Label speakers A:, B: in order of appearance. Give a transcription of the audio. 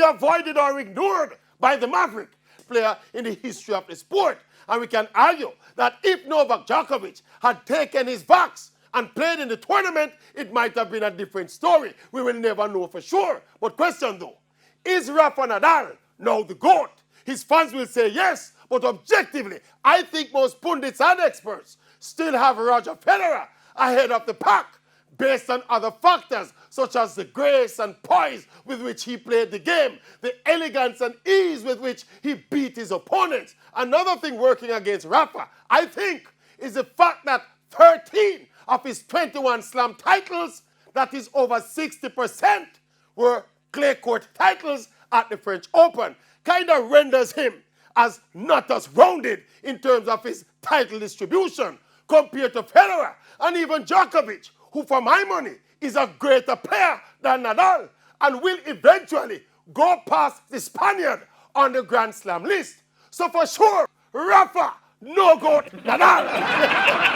A: be avoided or ignored by the Maverick player in the history of the sport. And we can argue that if Novak Djokovic had taken his vax and played in the tournament, it might have been a different story. We will never know for sure. But question though, is Rafael Nadal now the GOAT? His fans will say yes, but objectively, I think most pundits and experts still have Roger Federer ahead of the pack based on other factors such as the grace and poise with which he played the game, the elegance and ease with which he beat his opponents. Another thing working against Rafa, I think, is the fact that 13 of his 21 slam titles, that is over 60%, were clay court titles at the French Open. Kind of renders him as not as rounded in terms of his title distribution compared to Federer and even Djokovic, who for my money is a greater player than Nadal and will eventually go past the Spaniard on the Grand Slam list. So for sure, Rafa, no GOAT, Nadal.